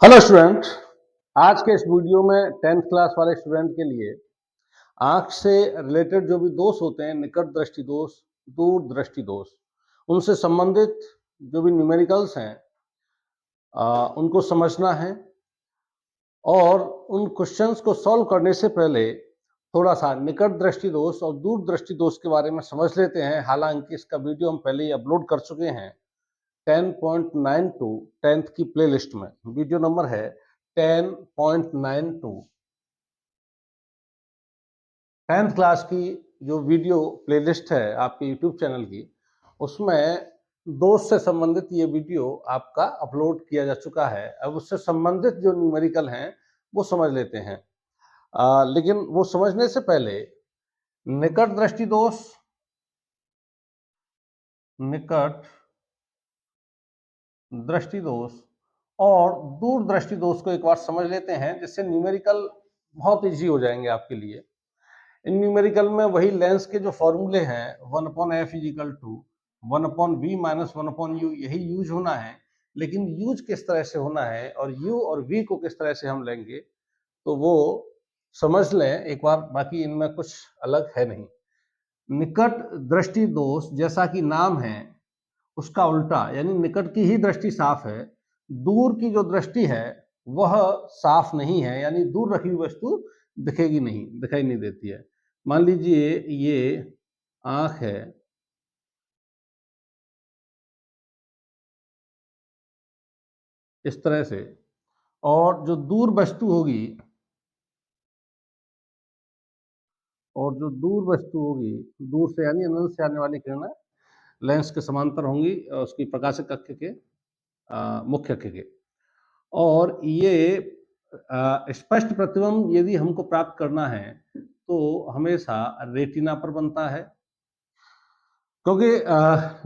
Hello student, आज के इस वीडियो में 10th क्लास वाले स्टूडेंट के लिए आंख से रिलेटेड जो भी दोष होते हैं, निकट दृष्टि दोष, दूर दृष्टि दोष, उनसे संबंधित जो भी न्यूमेरिकल्स हैं उनको समझना है। और उन क्वेश्चंस को सॉल्व करने से पहले थोड़ा सा निकट दृष्टि दोष और दूर दृष्टि दोष के बारे में समझ लेते हैं। हालांकि इसका वीडियो हम पहले ही अपलोड कर चुके हैं 10.92 10th की प्लेलिस्ट में। वीडियो नंबर है 10.92। 10th क्लास की जो वीडियो प्लेलिस्ट है आपके यूट्यूब चैनल की, उसमें दोस्त से संबंधित ये वीडियो आपका अपलोड किया जा चुका है। अब उससे संबंधित जो न्यूमेरिकल हैं वो समझ लेते हैं। लेकिन वो समझने से पहले निकट दृष्टि दोष, निकट दृष्टि दोष और दूर दृष्टि दोष को एक बार समझ लेते हैं, जिससे न्यूमेरिकल बहुत इजी हो जाएंगे आपके लिए। इन न्यूमेरिकल में वही लेंस के जो फॉर्मूले हैं 1/f = 1/v - 1/u, यही यूज होना है। लेकिन यूज किस तरह से होना है और u और v को किस तरह से हम लेंगे तो वो समझ लें एक बार, बाकी इनमें कुछ अलग है नहीं। निकट दृष्टि दोष जैसा कि नाम है उसका उल्टा, यानी निकट की ही दृष्टि साफ है, दूर की जो दृष्टि है वह साफ नहीं है, यानी दूर रखी हुई वस्तु दिखेगी नहीं, दिखाई नहीं देती है। मान लीजिए ये आंख है, इस तरह से, और जो दूर वस्तु होगी, और जो दूर वस्तु होगी, दूर से यानी अनंत से आने वाली किरणें लेंस के समांतर होंगी उसकी प्रकाशक अक्ष के मुख्य अक्ष के। और ये स्पष्ट प्रतिबिंब यदि हमको प्राप्त करना है तो हमेशा रेटिना पर बनता है, क्योंकि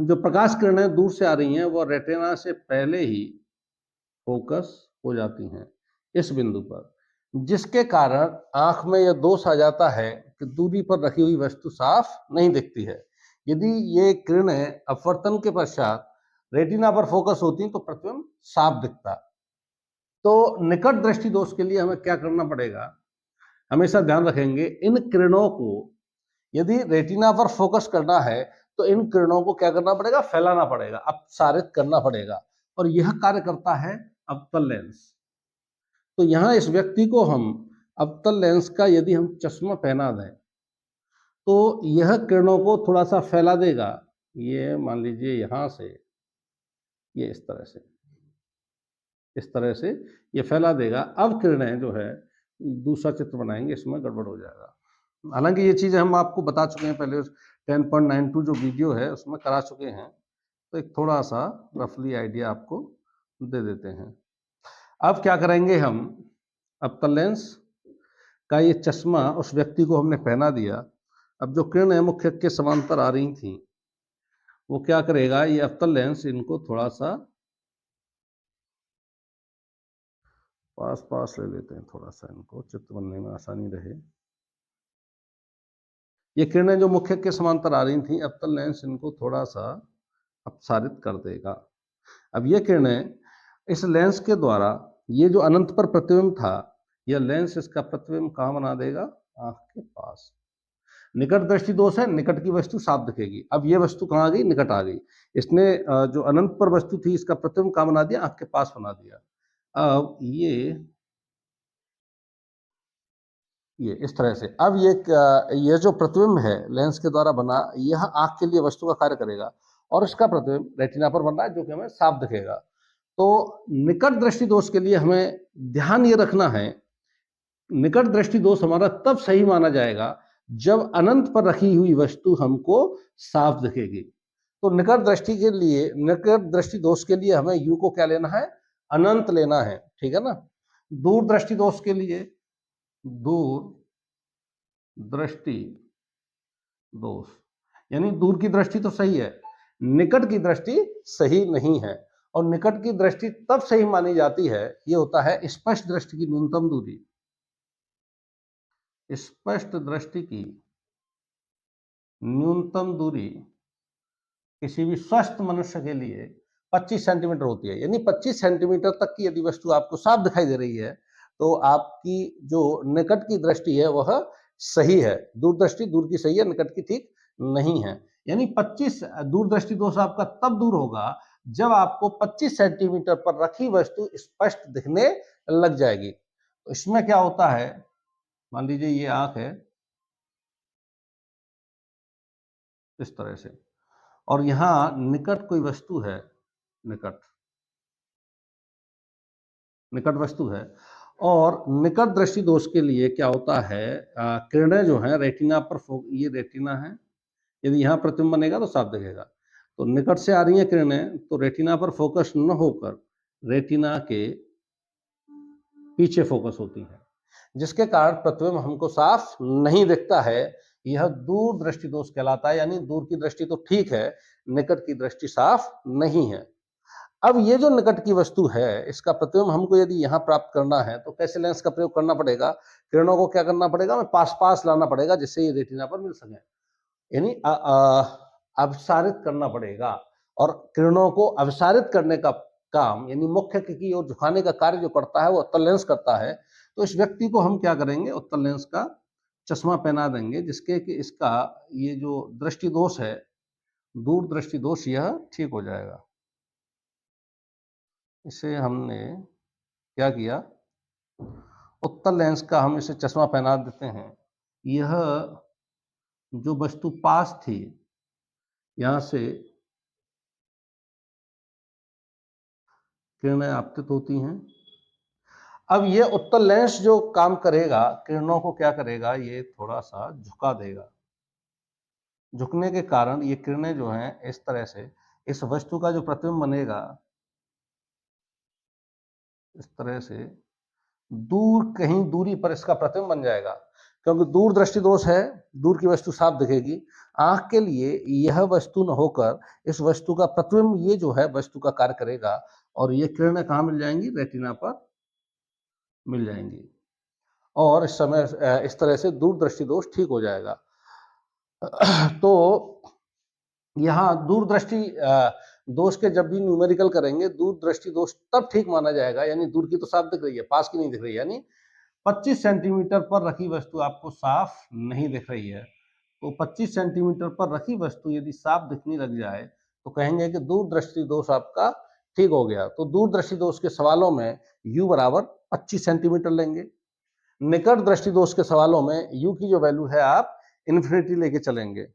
जो प्रकाश किरणें दूर से आ रही हैं वो रेटिना से पहले ही फोकस हो जाती हैं इस बिंदु पर, जिसके कारण आंख में यह दोष आ जाता है कि दूरी पर रखी हुई वस्तु साफ नहीं दिखती है। यदि ये किरणें अपवर्तन के पश्चात रेटिना पर फोकस होती तो प्रतिबिंब साफ दिखता। तो निकट दृष्टि दोष के लिए हमें क्या करना पड़ेगा, हमेशा ध्यान रखेंगे इन किरणों को यदि रेटिना पर फोकस करना है तो इन किरणों को क्या करना पड़ेगा, फैलाना पड़ेगा, अपसारित करना पड़ेगा। और यह कार्य करता है अवतल लेंस। तो यहां इस व्यक्ति को हम अवतल लेंस का यदि हम चश्मा पहना दें तो यह किरणों को थोड़ा सा फैला देगा। ये मान लीजिए यहां से ये इस तरह से ये फैला देगा। अब किरणें जो है, दूसरा चित्र बनाएंगे इसमें गड़बड़ हो जाएगा। हालांकि ये चीजें हम आपको बता चुके हैं पहले, 10.92 जो वीडियो है उसमें करा चुके हैं, तो एक थोड़ा सा रफली आइडिया आपको दे देते हैं। अब क्या करेंगे, हम अवतल लेंस का ये चश्मा उस व्यक्ति को हमने पहना दिया। अब जो किरणें मुख्य के समांतर आ रही थी वो क्या करेगा, ये अवतल लेंस इनको थोड़ा सा पास पास ले लेते हैं, थोड़ा सा इनको चित्र बनने में आसानी रहे। ये किरणें जो मुख्य के समांतर आ रही थी, अवतल लेंस इनको थोड़ा सा अपसारित कर देगा। अब ये किरणें इस लेंस के द्वारा, ये जो अनंत पर प्रतिबिंब था, यह लेंस इसका प्रतिबिंब कहाँ बना देगा, आंख के पास। निकट दृष्टि दोष है, निकट की वस्तु साफ दिखेगी। अब ये वस्तु कहाँ आ गई, निकट आ गई। इसने जो अनंत पर वस्तु थी इसका प्रतिबिंब कहाँ बना दिया, आंख के पास बना दिया। अब ये इस तरह से, अब ये जो प्रतिबिंब है लेंस के द्वारा बना, यह आंख के लिए वस्तु का कार्य करेगा और इसका प्रतिबिंब रेटिना पर बन रहा है जो कि हमें साफ दिखेगा। तो निकट दृष्टि दोष के लिए हमें ध्यान ये रखना है, निकट दृष्टि दोष हमारा तब सही माना जाएगा जब अनंत पर रखी हुई वस्तु हमको साफ दिखेगी। तो निकट दृष्टि के लिए, निकट दृष्टि दोष के लिए हमें यू को क्या लेना है, अनंत लेना है, ठीक है ना। दूर दृष्टि दोष के लिए, दूर दृष्टि दोष यानी दूर की दृष्टि तो सही है, निकट की दृष्टि सही नहीं है। और निकट की दृष्टि तब सही मानी जाती है, ये होता है स्पष्ट दृष्टि की न्यूनतम दूरी। स्पष्ट दृष्टि की न्यूनतम दूरी किसी भी स्वस्थ मनुष्य के लिए 25 सेंटीमीटर होती है, यानी 25 सेंटीमीटर तक की यदि वस्तु आपको साफ दिखाई दे रही है तो आपकी जो निकट की दृष्टि है वह सही है। दूरदृष्टि दूर की सही है, निकट की ठीक नहीं है। यानी 25 दूरदृष्टि दोष आपका तब दूर होगा जब आपको 25 सेंटीमीटर पर रखी वस्तु स्पष्ट दिखने लग जाएगी। तो इसमें क्या होता है, मान लीजिए ये आंख है इस तरह से, और यहां निकट कोई वस्तु है, निकट निकट वस्तु है, और निकट दृष्टि दोष के लिए क्या होता है, किरणें जो है रेटिना पर ये रेटिना है, यदि यहाँ प्रतिबिंब बनेगा तो साफ दिखेगा। तो निकट से आ रही है किरणें तो रेटिना पर फोकस न होकर रेटिना के पीछे फोकस होती है, जिसके कारण प्रतिबिंब हमको साफ नहीं दिखता है। यह दूर दृष्टि दोष कहलाता है, यानी दूर की दृष्टि तो ठीक है, निकट की दृष्टि साफ नहीं है। अब ये जो निकट की वस्तु है इसका प्रतिबिंब हमको यदि यहाँ प्राप्त करना है तो कैसे लेंस का प्रयोग करना पड़ेगा, किरणों को क्या करना पड़ेगा, हमें पास पास लाना पड़ेगा जिससे ये रेटिना पर मिल सके, यानी अपसारित करना पड़ेगा। और किरणों को अपसारित करने का काम यानी मुख्य की ओर झुकाने का कार्य जो करता है वो उत्तल लेंस करता है। तो इस व्यक्ति को हम क्या करेंगे, उत्तल लेंस का चश्मा पहना देंगे जिसके कि इसका ये जो दृष्टि दोष है, दूर दृष्टि दोष, यह ठीक हो जाएगा। इसे हमने क्या किया, उत्तल लेंस का हम इसे चश्मा पहना देते हैं। यह जो वस्तु पास थी यहां से किरणें आपतित होती हैं। अब ये उत्तल लेंस जो काम करेगा, किरणों को क्या करेगा, ये थोड़ा सा झुका देगा। झुकने के कारण ये किरणें जो हैं इस तरह से इस वस्तु का जो प्रतिबिंब बनेगा इस तरह से दूर कहीं दूरी पर इसका प्रतिबिंब बन जाएगा, क्योंकि दूर दृष्टि दोष है, दूर की वस्तु साफ दिखेगी। आंख के लिए यह वस्तु न होकर इस वस्तु का प्रतिबिंब ये जो है वस्तु का कार्य करेगा, और ये किरणें कहाँ मिल जाएंगी, रेटिना पर मिल जाएंगी, और इस समय इस तरह से दूर दृष्टि दोष ठीक हो जाएगा। तो यहाँ दूरदृष्टि दोष के जब भी न्यूमेरिकल करेंगे, दूरदृष्टि दोष तब ठीक माना जाएगा, यानी दूर की तो साफ दिख रही है, पास की नहीं दिख रही है, यानी 25 सेंटीमीटर पर रखी वस्तु आपको साफ नहीं दिख रही है। तो 25 सेंटीमीटर पर रखी वस्तु यदि साफ दिखने लग जाए तो कहेंगे कि दूरदृष्टि दोष आपका ठीक हो गया। तो दूरदृष्टि दोष के सवालों में u बराबर 25 सेंटीमीटर लेंगे। निकट दृष्टि दोष के सवालों में u की जो वैल्यू है आप इन्फिनिटी लेके चलेंगे।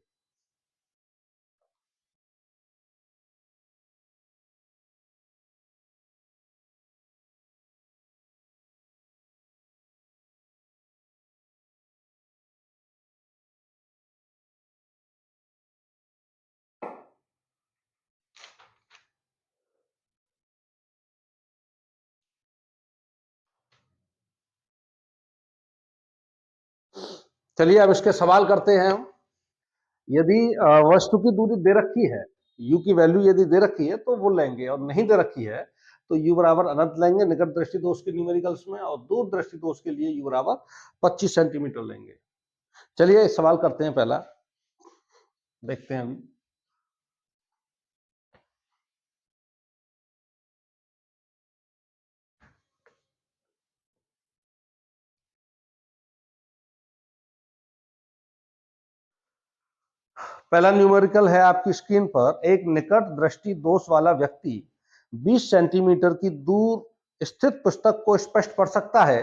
चलिए अब इसके सवाल करते हैं हम। यदि वस्तु की दूरी दे रखी है, u की वैल्यू यदि दे रखी है तो वो लेंगे, और नहीं दे रखी है तो u बराबर अनंत लेंगे निकट दृष्टि दोष के न्यूमेरिकल्स में, और दूर दृष्टि दोष के लिए u बराबर 25 सेंटीमीटर लेंगे। चलिए सवाल करते हैं, पहला देखते हैं अभी। पहला न्यूमेरिकल है आपकी स्क्रीन पर, एक निकट दृष्टि दोष वाला व्यक्ति 20 सेंटीमीटर की दूर स्थित पुस्तक को स्पष्ट पढ़ सकता है।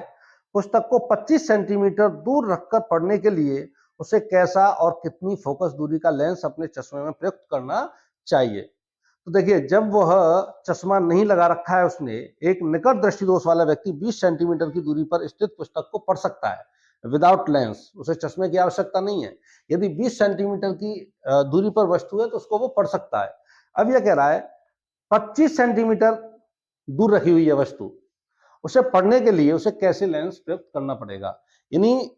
पुस्तक को 25 सेंटीमीटर दूर रखकर पढ़ने के लिए उसे कैसा और कितनी फोकस दूरी का लेंस अपने चश्मे में प्रयुक्त करना चाहिए। तो देखिए, जब वह चश्मा नहीं लगा रखा है उसने, एक निकट दृष्टि दोष वाला व्यक्ति 20 सेंटीमीटर की दूरी पर स्थित पुस्तक को पढ़ सकता है विदाउट लेंस, उसे चश्मे की आवश्यकता नहीं है। यदि 20 सेंटीमीटर की दूरी पर वस्तु है तो उसको वो पढ़ सकता है। अब यह कह रहा है 25 सेंटीमीटर दूर रखी हुई है वस्तु, उसे पढ़ने के लिए उसे कैसे लेंस प्रयुक्त करना पड़ेगा। यानी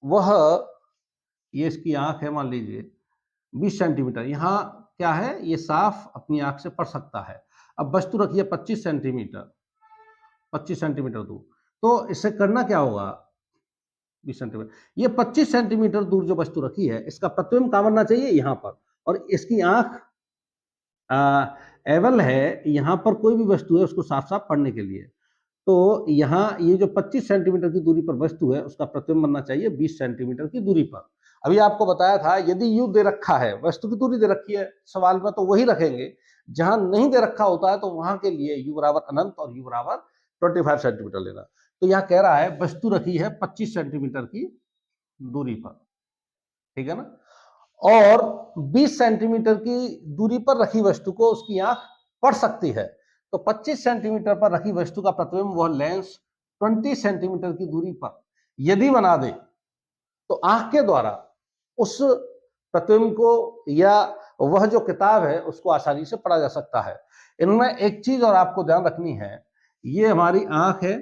वह, ये इसकी आंख है मान लीजिए 20 सेंटीमीटर, यहाँ क्या है, ये साफ अपनी आंख से पढ़ सकता है। अब वस्तु रखी है 25 सेंटीमीटर, 25 सेंटीमीटर दूर, तो इससे करना क्या होगा, 20 सेंटीमीटर, ये 25 सेंटीमीटर दूर जो वस्तु रखी है इसका प्रतिबिंब कहाँ बनना चाहिए, यहाँ पर, और इसकी आंख एबल है यहाँ पर कोई भी वस्तु है उसको साफ साफ पढ़ने के लिए। तो यहाँ ये जो 25 सेंटीमीटर की दूरी पर वस्तु है उसका प्रतिबिंब बनना चाहिए 20 सेंटीमीटर की दूरी पर। अभी आपको बताया था यदि यू दे रखा है, वस्तु की दूरी दे रखी है सवाल में, तो वही रखेंगे। जहां नहीं दे रखा होता है तो वहां के लिए यू बराबर अनंत और यू बराबर 25 सेंटीमीटर लेना। तो यहाँ कह रहा है वस्तु रखी है 25 सेंटीमीटर की दूरी पर, ठीक है ना, और 20 सेंटीमीटर की दूरी पर रखी वस्तु को उसकी आंख पढ़ सकती है। तो 25 सेंटीमीटर पर रखी वस्तु का प्रतिबिंब वह लेंस 20 सेंटीमीटर की दूरी पर यदि बना दे तो आंख के द्वारा उस प्रतिबिंब को या वह जो किताब है उसको आसानी से पढ़ा जा सकता है। इनमें एक चीज और आपको ध्यान रखनी है, ये हमारी आंख है,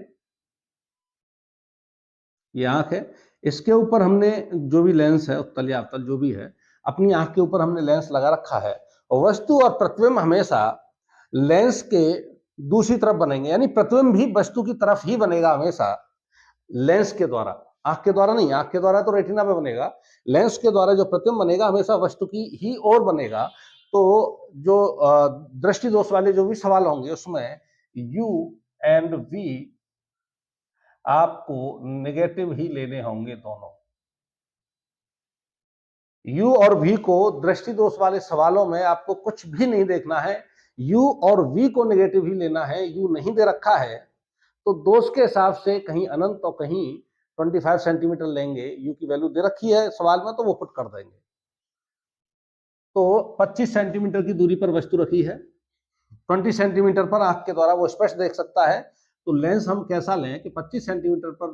ये आंख है, इसके ऊपर हमने जो भी लेंस है उत्तल या अवतल जो भी है, अपनी आंख के ऊपर हमने लेंस लगा रखा है। वस्तु और प्रतिबिंब हमेशा लेंस के दूसरी तरफ बनेंगे, यानी प्रतिबिंब भी वस्तु की तरफ ही बनेगा हमेशा लेंस के द्वारा, आंख के द्वारा नहीं। आंख के द्वारा तो रेटिना में बनेगा, लेंस के द्वारा जो प्रतिबिंब बनेगा हमेशा वस्तु की ही ओर बनेगा। तो जो दृष्टि दोष वाले जो भी सवाल होंगे उसमें यू एंड वी आपको नेगेटिव ही लेने होंगे दोनों। यू और वी को दृष्टि दोष वाले सवालों में आपको कुछ भी नहीं देखना है, यू और वी को नेगेटिव ही लेना है। यू नहीं दे रखा है तो दोष के हिसाब से कहीं अनंत और कहीं 25 सेंटीमीटर लेंगे। यू की वैल्यू दे रखी है सवाल में तो वो पुट कर देंगे। तो 25 सेंटीमीटर की दूरी पर वस्तु रखी है, 20 सेंटीमीटर पर आंख के द्वारा वो स्पष्ट देख सकता है। तो लेंस हम कैसा लें कि 25 सेंटीमीटर पर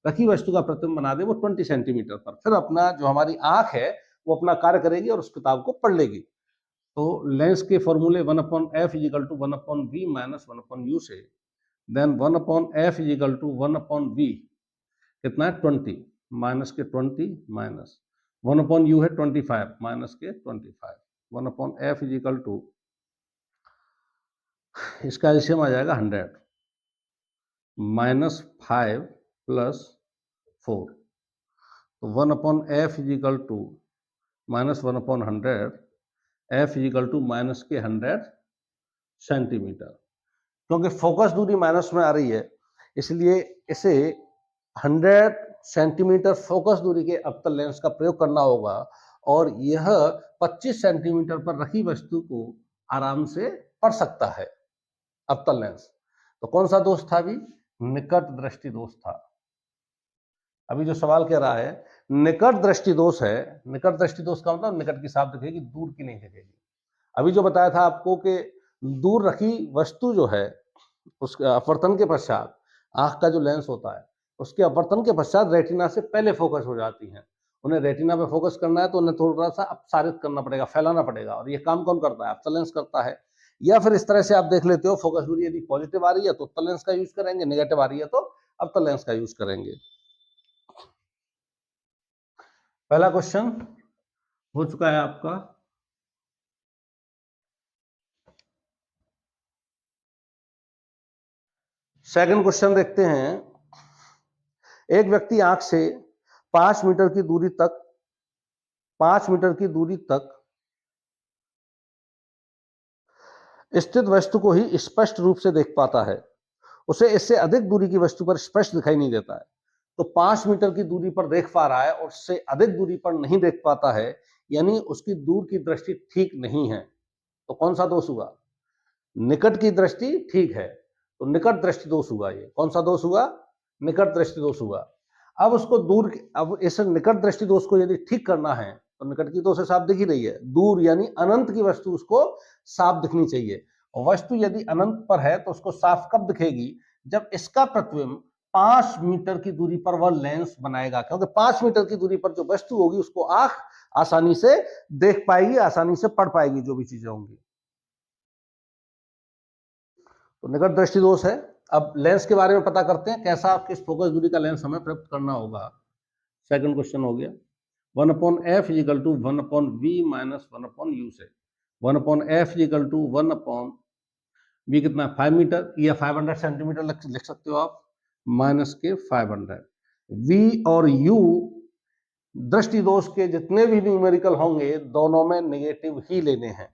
रखी वस्तु का प्रतिबिंब बना दे वो 20 सेंटीमीटर पर, फिर अपना जो हमारी आंख है वो अपना कार्य करेगी और उस किताब को पढ़ लेगी। तो लेंस के फॉर्मूले 1/f = 1/v - 1/u से, देन 1/f = 1/v कितना है 20 माइनस के 20 माइनस 1/u है 25 माइनस के 25, 1/f = इसका एलसीएम आ जाएगा 100 -5 + 4। तो 1/f = -1/100, f = माइनस के 100 सेंटीमीटर। क्योंकि फोकस दूरी माइनस में आ रही है इसलिए इसे 100 सेंटीमीटर फोकस दूरी के अवतल लेंस का प्रयोग करना होगा और यह 25 सेंटीमीटर पर रखी वस्तु को आराम से पढ़ सकता है अवतल लेंस। तो कौन सा दोष था अभी? निकट दृष्टि दोष था। अभी जो सवाल कह रहा है निकट दृष्टि दोष है, निकट दृष्टि दोष का मतलब निकट की साफ दिखेगी, दूर की नहीं दिखेगी। अभी जो बताया था आपको कि दूर रखी वस्तु जो है उसके अपवर्तन के पश्चात आंख का जो लेंस होता है उसके अपवर्तन के पश्चात रेटिना से पहले फोकस हो जाती हैं। उन्हें रेटिना पे फोकस करना है तो उन्हें थोड़ा सा अपसारित करना पड़ेगा, फैलाना पड़ेगा, और ये काम कौन करता है? अवतल लेंस करता है। या फिर इस तरह से आप देख लेते हो, फोकस दूरी यदि पॉजिटिव आ रही है तो उत्तल लेंस का यूज करेंगे, नेगेटिव आ रही है तो अवतल लेंस का यूज करेंगे। पहला क्वेश्चन हो चुका है आपका। सेकंड क्वेश्चन देखते हैं। एक व्यक्ति आंख से 5 मीटर की दूरी तक 5 मीटर की दूरी तक स्थित वस्तु को ही स्पष्ट रूप से देख पाता है, उसे इससे अधिक दूरी की वस्तु पर स्पष्ट दिखाई नहीं देता है। तो 5 मीटर की दूरी पर देख पा रहा है और उससे अधिक दूरी पर नहीं देख पाता है, यानी उसकी दूर की दृष्टि ठीक नहीं है। तो कौन सा दोष हुआ? निकट की दृष्टि ठीक है तो निकट दृष्टि दोष हुआ। ये कौन सा दोष हुआ? निकट दृष्टि दोष हुआ। अब उसको अब इस निकट दृष्टि दोष को यदि ठीक करना है तो निकट की तो उसे साफ दिख ही रही है, दूर यानी अनंत की वस्तु उसको साफ दिखनी चाहिए। वस्तु यदि अनंत पर है तो उसको साफ कब दिखेगी? जब इसका प्रतिबिंब 5 मीटर की दूरी पर वह लेंस बनाएगा, क्योंकि 5 मीटर की दूरी पर जो वस्तु होगी उसको आंख आसानी से देख पाएगी, आसानी से पढ़ पाएगी जो भी चीजें होंगी। तो निकट दृष्टि दोष है। अब लेंस के बारे में पता करते हैं, कैसा किस फोकस दूरी का लेंस हमें प्राप्त करना होगा। सेकंड क्वेश्चन हो गया 1/f = 1/v - 1/u से 1/f = 1/v कितना 5 मीटर या 500 सेंटीमीटर लिख सकते हो आप, माइनस के 500। v और u दृष्टि दोष के जितने भी न्यूमेरिकल होंगे दोनों में नेगेटिव ही लेने हैं।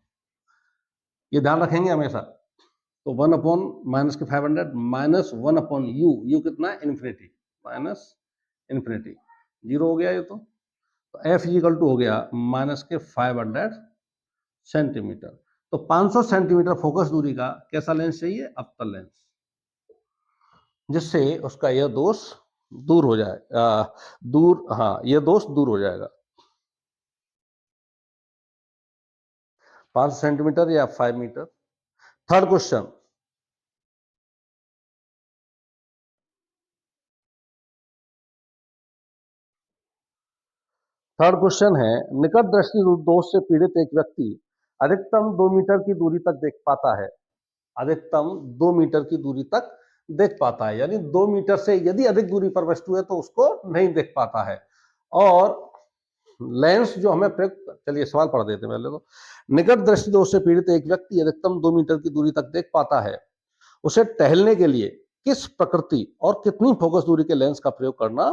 ये ध्यान रखेंगे हमेशा। तो 1 अपॉन माइनस के 500 माइनस 1 अपॉन यू कितना है, इन्फिनिटी, माइनस इन्फिनिटी, जीरो हो गया ये। तो एफ इक्वल टू हो गया माइनस के 500 सेंटीमीटर। तो 500 सेंटीमीटर फोकस दूरी का कैसा लेंस चाहिए, अवतल लेंस, जिससे उसका यह दोष दूर हो जाए, यह दोष दूर हो जाएगा। 5 सेंटीमीटर या 5 मीटर। थर्ड क्वेश्चन, है, निकट दृष्टि दोष से पीड़ित एक व्यक्ति अधिकतम 2 मीटर की दूरी तक देख पाता है, अधिकतम 2 मीटर की दूरी तक देख पाता है, यानी 2 मीटर से यदि अधिक दूरी पर वस्तु है तो उसको नहीं देख पाता है। और लेंस जो हमें प्रयुक्त, चलिए सवाल पढ़ देते हैं पहले। तो निकट दृष्टि दोष से पीड़ित एक व्यक्ति अधिकतम 2 मीटर की दूरी तक देख पाता है, उसे टहलने के लिए किस प्रकृति और कितनी फोकस दूरी के लेंस का प्रयोग करना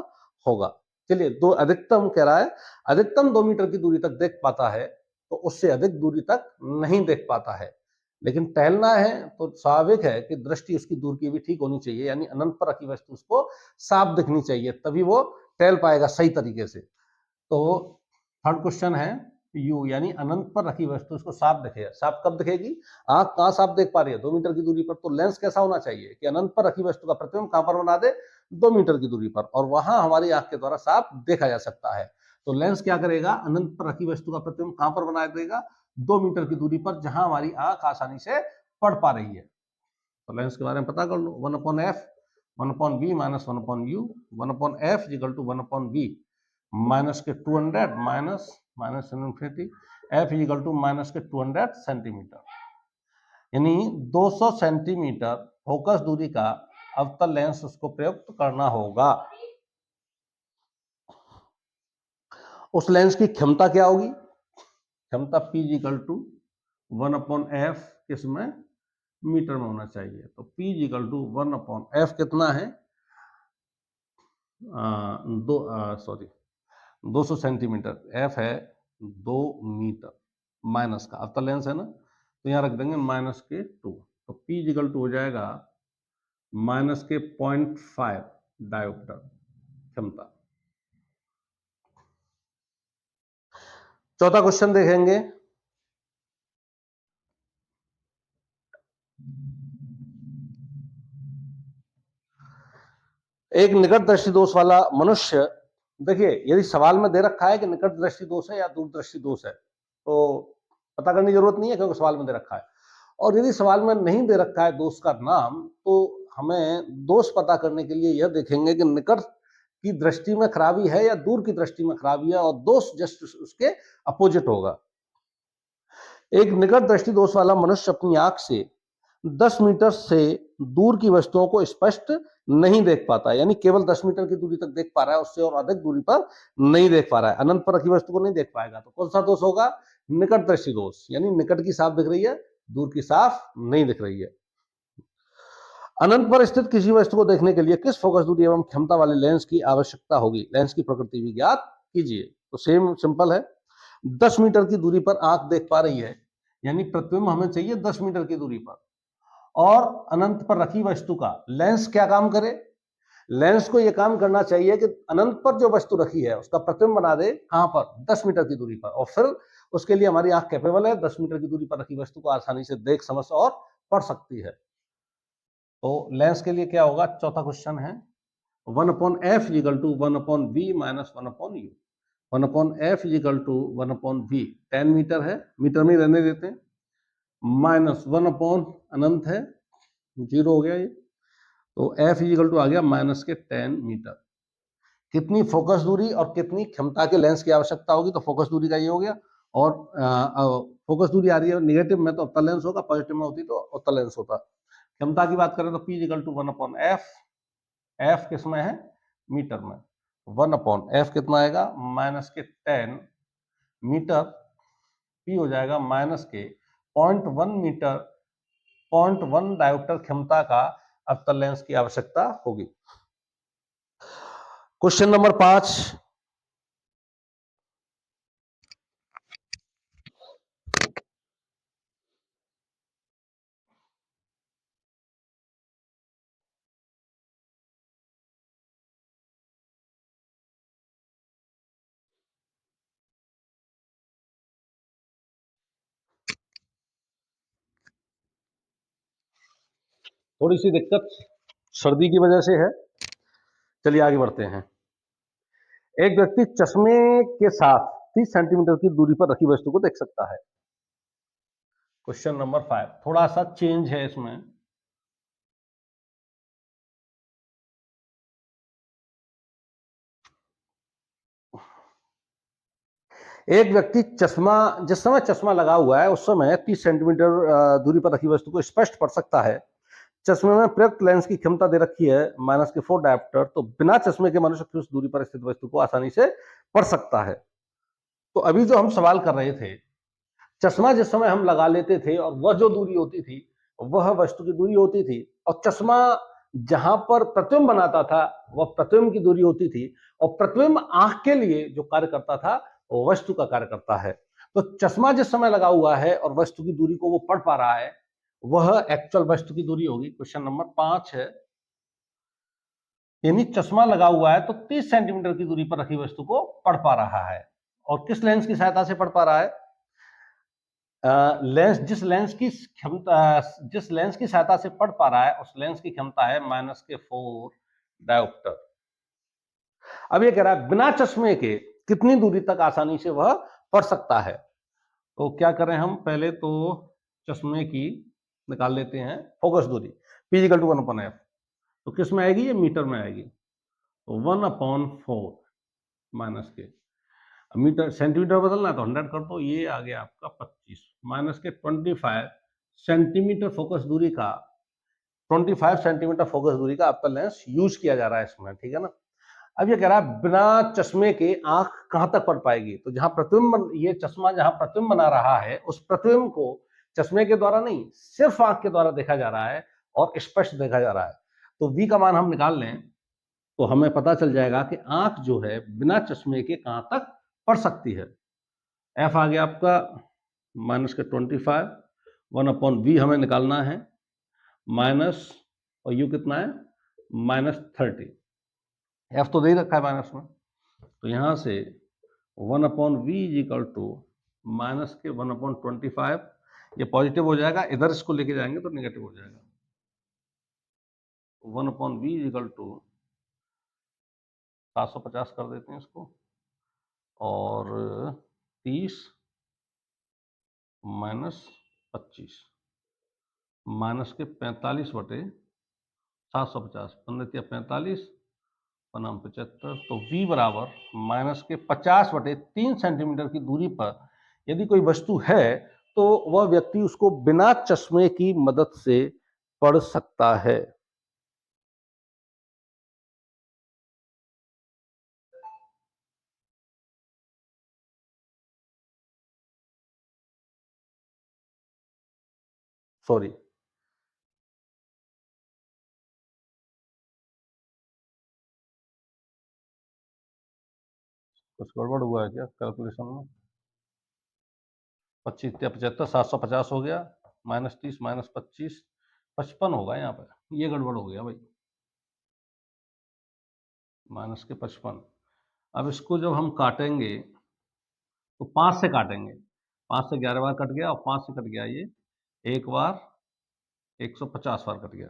होगा। चलिए, दो अधिकतम कह रहा है, अधिकतम 2 मीटर की दूरी तक देख पाता है, तो उससे अधिक दूरी तक नहीं देख पाता है। लेकिन टहलना है तो स्वाभाविक है कि दृष्टि उसकी दूर की भी ठीक होनी चाहिए, यानी अनंत पर रखी वस्तु उसको साफ दिखनी चाहिए, तभी वो टहल पाएगा सही तरीके से। तो थर्ड क्वेश्चन है यू, यानी अनंत पर रखी वस्तु उसको साफ दिखेगा। साफ कब दिखेगी, आंख कहां साफ देख पा रही है, 2 मीटर की दूरी पर। तो लेंस कैसा होना चाहिए कि अनंत पर रखी वस्तु का प्रतिबिंब कहां पर बना दे, 2 मीटर की दूरी पर, और वहां हमारी आंख के द्वारा साफ देखा जा सकता है। तो लेंस क्या करेगा, अनंत पर रखी वस्तु का प्रतिबिंब कहां पर बना देगा, 2 मीटर की दूरी पर, जहां हमारी आंख आसानी से पढ़ पा रही है। तो लेंस के बारे में पता कर लो, 1 upon F 1 upon B minus 1 upon U, 1 upon F equal to 1 upon B minus के 200 minus minus infinity, F equal to minus के 200 सेंटीमीटर, यानी 200 सेंटीमीटर फोकस दूरी का अवतल लेंस उसको प्रयुक्त करना होगा। उस लेंस की क्षमता क्या होगी, क्षमता P equal to 1 upon F किसमें, मीटर में होना चाहिए। तो P equal to 1 upon F कितना है, 200 सेंटीमीटर, एफ है 2 मीटर, माइनस का अवतल लेंस है ना, तो यहां रख देंगे माइनस के 2। तो P इक्वल टू हो जाएगा माइनस के 0.5 डायोप्टर क्षमता। चौथा क्वेश्चन देखेंगे, एक निकट दृष्टि दोष वाला मनुष्य, देखिए यदि सवाल में दे रखा है कि निकट दृष्टि दोष है या दूरदृष्टि दोष है, तो पता करने की जरूरत नहीं है क्योंकि सवाल में दे रखा है। और यदि सवाल में नहीं दे रखा है दोष का नाम, तो हमें दोष पता करने के लिए यह देखेंगे कि निकट की दृष्टि में खराबी है या दूर की दृष्टि में खराबी है, और दोष जस्ट उसके अपोजिट होगा। एक निकट दृष्टि दोष वाला मनुष्य अपनी आंख से 10 मीटर से दूर की वस्तुओं को स्पष्ट नहीं देख पाता, यानी केवल 10 मीटर की दूरी तक देख पा रहा है, उससे और अधिक दूरी पर नहीं देख पा रहा है, अनंत पर रखी वस्तु को नहीं देख पाएगा। तो कौन सा दोष होगा, निकट दृष्टि दोष, यानी निकट की साफ दिख रही है, दूर की साफ नहीं दिख रही है। अनंत पर स्थित किसी वस्तु को देखने के लिए किस फोकस दूरी एवं क्षमता वाले लेंस की आवश्यकता होगी, लेंस की प्रकृति भी ज्ञात कीजिए। तो सेम सिंपल है, 10 मीटर की दूरी पर आंख देख पा रही है, यानी प्रतिबिंब हमें चाहिए 10 मीटर की दूरी पर, और अनंत पर रखी वस्तु का लेंस क्या काम करे, लेंस को यह काम करना चाहिए कि अनंत पर जो वस्तु रखी है उसका प्रतिबिंब बना दे, कहां पर, 10 मीटर की दूरी पर, और फिर उसके लिए हमारी आंख कैपेबल है 10 मीटर की दूरी पर रखी वस्तु को आसानी से देख समझ और पढ़ सकती है। तो लेंस के लिए क्या होगा, चौथा क्वेश्चन है 1 upon F equal to 1 upon B minus 1 upon U, 1 upon F equal to 1 upon B, 10 metre है, मीटर में रहने देते हैं, माइनस 1 अपॉन अनंत है, जीरो हो गया ये, तो एफ इक्वल टू आ गया माइनस के 10 मीटर। कितनी फोकस दूरी और कितनी क्षमता के लेंस की आवश्यकता होगी, तो फोकस दूरी का ये हो गया, और फोकस दूरी आ रही है निगेटिव में तो उत्तल लेंस होगा, पॉजिटिव में होती तो उत्तल लेंस होता। क्षमता की बात करें तो P equal to 1 upon F, F किसमें है, मीटर में, 1 अपॉन एफ कितना आएगा, माइनस के 10 मीटर, P हो जाएगा माइनस के 0.1 मीटर, 0.1 डायोप्टर क्षमता का अवतल लेंस की आवश्यकता होगी। क्वेश्चन नंबर 5, थोड़ी सी दिक्कत सर्दी की वजह से है। चलिए आगे बढ़ते हैं। एक व्यक्ति चश्मे के साथ 30 सेंटीमीटर की दूरी पर रखी वस्तु को देख सकता है। क्वेश्चन नंबर 5, थोड़ा सा चेंज है इसमें। एक व्यक्ति जिस समय चश्मा लगा हुआ है उस समय 30 सेंटीमीटर दूरी पर रखी वस्तु को स्पष्ट पढ़ सकता है। चश्मे में प्रयुक्त लेंस की क्षमता दे रखी है -4 डायोप्टर, तो बिना चश्मे के मनुष्य की उस दूरी पर स्थित वस्तु को आसानी से पढ़ सकता है। तो अभी जो हम सवाल कर रहे थे, चश्मा जिस समय हम लगा लेते थे और वह जो दूरी होती थी वह वस्तु की दूरी होती थी, और चश्मा जहां पर प्रतिबिंब बनाता था वह प्रतिबिंब की दूरी होती थी, और प्रतिबिंब आंख के लिए जो कार्य करता था वो वस्तु का कार्य करता है। तो चश्मा जिस समय लगा हुआ है और वस्तु की दूरी को वो पढ़ पा रहा है, वह एक्चुअल वस्तु की दूरी होगी। क्वेश्चन नंबर 5 है, यानी चश्मा लगा हुआ है तो 30 सेंटीमीटर की दूरी पर रखी वस्तु को पढ़ पा रहा है, और किस लेंस की सहायता से पढ़ पा रहा है? जिस लेंस की सहायता से पढ़ पा रहा है उस लेंस की क्षमता है -4 डायोप्टर। अब ये कह रहा है बिना चश्मे के कितनी दूरी तक आसानी से वह पढ़ सकता है। तो क्या करें हम, पहले तो चश्मे की निकाल लेते हैं फोकस दूरी, P = 1/f। तो किस में आएगी? ये मीटर में आएगी। तो 1/4 माइनस के मीटर, सेंटीमीटर बदलना है तो 100 कर दो, ये आ गया आपका 25 -25 सेंटीमीटर फोकस दूरी का, 25 सेंटीमीटर फोकस दूरी का आपका लेंस यूज किया जा रहा है इसमें, ठीक है ना। अब ये कह रहा है बिना चश्मे के आंख कहां तक पढ़ पाएगी? तो जहां प्रतिबिंब, ये चश्मा जहां प्रतिबिंब बना रहा है उस प्रतिबिंब को चश्मे के द्वारा नहीं, सिर्फ आंख के द्वारा देखा जा रहा है और स्पष्ट देखा जा रहा है। तो V का मान हम निकाल लें तो हमें पता चल जाएगा कि आंख जो है बिना चश्मे के कहां तक पढ़ सकती है। F आ गया आपका -25, 1/V हमें निकालना है, माइनस, और U कितना है? -30। F तो दे ही रखा है माइनस में, तो यहां से 1/V = -1/25। ये पॉजिटिव हो जाएगा, इधर इसको लेके जाएंगे तो नेगेटिव हो जाएगा। 1/V = 750 कर देते हैं इसको, और 30 - 25 -45/750, 15×45 75। तो V बराबर -50/3 सेंटीमीटर की दूरी पर यदि कोई वस्तु है तो वह व्यक्ति उसको बिना चश्मे की मदद से पढ़ सकता है। सॉरी, कुछ गड़बड़ हुआ है क्या कैलकुलेशन में? 25 या 75, 750 हो गया, -30 -25 55 होगा यहाँ पर, ये गड़बड़ हो गया भाई, -55। अब इसको जब हम काटेंगे तो 5 से काटेंगे, 5 से 11 बार कट गया, और 5 से कट गया ये एक बार, 150 बार कट गया।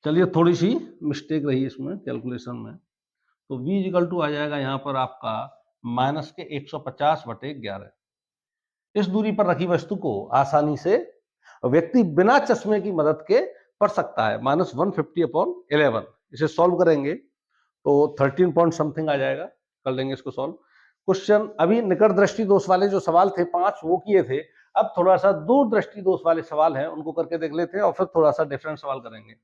चलिए थोड़ी सी मिस्टेक रही इसमें कैलकुलेशन में, तो V = आ जाएगा यहाँ पर आपका -150/11। इस दूरी पर रखी वस्तु को आसानी से व्यक्ति बिना चश्मे की मदद के पढ़ सकता है, -150/11। इसे सॉल्व करेंगे तो 13 पॉइंट समथिंग आ जाएगा, कर लेंगे इसको सॉल्व। क्वेश्चन अभी निकट दृष्टि दोष वाले जो सवाल थे 5 वो किए थे, अब थोड़ा सा दूर दृष्टि दोष वाले सवाल हैं उनको करके देख लेते हैं, और फिर थोड़ा सा डिफरेंट सवाल करेंगे।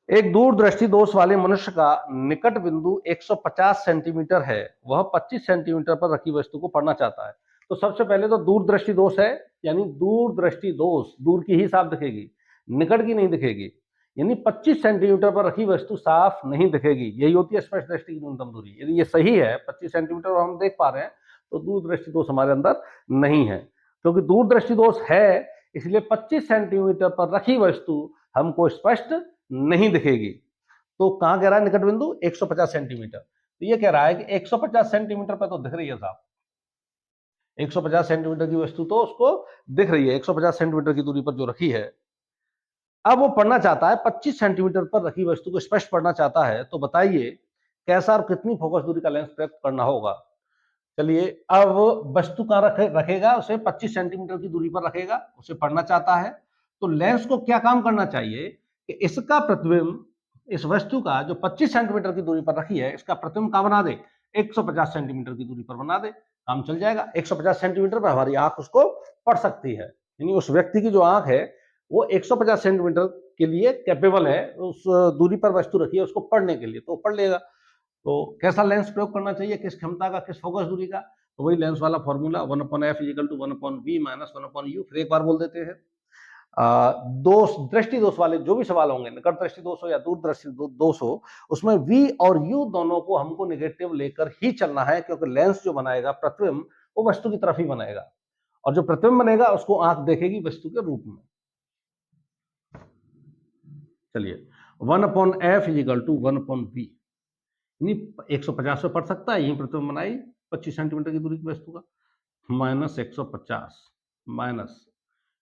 एक दूर दृष्टि दोष वाले मनुष्य का निकट बिंदु 150 सेंटीमीटर है, वह 25 सेंटीमीटर पर रखी वस्तु को पढ़ना चाहता है। तो सबसे पहले तो दूर दृष्टि दोष है, यानी दूर दृष्टि दोष, दूर की ही साफ दिखेगी, निकट की नहीं दिखेगी, यानी 25 सेंटीमीटर पर रखी वस्तु साफ नहीं दिखेगी। यही होती है स्पष्ट दृष्टि की न्यूनतम दूरी। यदि ये सही है, 25 सेंटीमीटर हम देख पा रहे हैं, तो दूर दृष्टि दोष हमारे अंदर नहीं है। क्योंकि दूर दृष्टि दोष है इसलिए 25 सेंटीमीटर पर रखी वस्तु हमको स्पष्ट नहीं दिखेगी। तो कहां कह रहा है निकट बिंदु? 150 सेंटीमीटर। तो ये कह रहा है कि 150 सेंटीमीटर पे तो दिख रही है साहब, 150 सेंटीमीटर की वस्तु तो उसको दिख रही है, 150 सेंटीमीटर की दूरी पर जो रखी है। अब वो पढ़ना चाहता है 25 सेंटीमीटर पर रखी वस्तु को स्पष्ट पढ़ना चाहता है, तो बताइए कैसा और कितनी फोकस दूरी का लेंस प्रयुक्त करना होगा। चलिए, अब वस्तु कहाँ रखेगा, उसे 25 सेंटीमीटर की दूरी पर रखेगा, उसे पढ़ना चाहता है। तो लेंस को क्या काम करना चाहिए कि इसका प्रतिबिंब, इस वस्तु का जो 25 सेंटीमीटर की दूरी पर रखी है, इसका प्रतिबिंब कहाँ बना दे, 150 सेंटीमीटर की दूरी पर बना दे, काम चल जाएगा। 150 सेंटीमीटर पर हमारी आंख उसको पढ़ सकती है, यानी उस व्यक्ति की जो आंख है वो 150 सेंटीमीटर के लिए कैपेबल है, उस दूरी पर वस्तु रखी है उसको पढ़ने के लिए, तो पढ़ लेगा। तो कैसा लेंस प्रयोग करना चाहिए, किस क्षमता का, किस फोकस दूरी का, तो वही लेंस वाला फॉर्मूला 1/f = 1/v - 1/u। फिर एक बार बोल देते हैं। दोष, दृष्टि दोष वाले जो भी सवाल होंगे, निकट दृष्टि दोष हो या दूर दृष्टि दोष हो, उसमें v और u दोनों को हमको नेगेटिव लेकर ही चलना है, क्योंकि लेंस जो बनाएगा प्रतिबिंब वो वस्तु की तरफ ही बनेगा, और जो प्रतिबिंब बनेगा उसको आंख देखेगी वस्तु के रूप में। चलिए, 1/f = 1/v, 150 पे पढ़ सकता है, यही प्रतिबिंब बनाई 25 सेंटीमीटर की दूरी की वस्तु का, माइनस 150 माइनस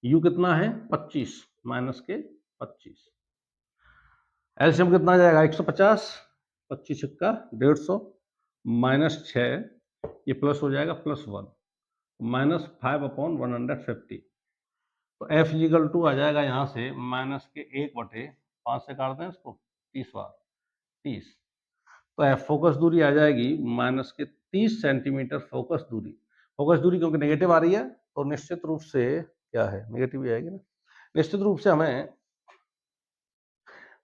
u कितना है 25 माइनस के 25, एलसीएम कितना आ जाएगा 150, 25 का 150 माइनस 6, ये प्लस हो जाएगा +1 माइनस 5/150। तो f = आ जाएगा यहाँ से माइनस के 1/5 से काट दें इसको 30 बार 30, तो एफ फोकस दूरी आ जाएगी माइनस के 30 सेंटीमीटर फोकस दूरी। फोकस दूरी क्योंकि नेगेटिव आ रही है तो निश्चित रूप से क्या है, नेगेटिव ही आएगी ना, निश्चित रूप से हमें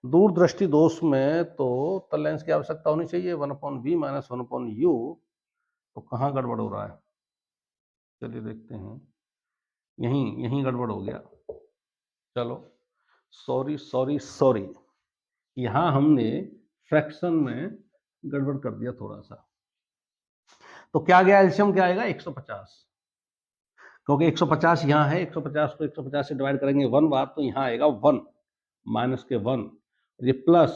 दूरदृष्टि दोष में तो तल लेंस की आवश्यकता होनी चाहिए 1/v - 1/u। तो कहाँ गड़बड़ हो रहा है, चलिए देखते हैं, यहीं यहीं गड़बड़ हो गया। चलो, सॉरी सॉरी सॉरी, यहाँ हमने फ्रैक्शन में गड़बड़ कर दिया थोड़ा सा। तो क्या गया, एलसीएम क्या आएगा 150, क्योंकि 150 यहाँ है, 150 को 150 से डिवाइड करेंगे 1 बार, तो यहाँ आएगा 1 माइनस के 1, ये प्लस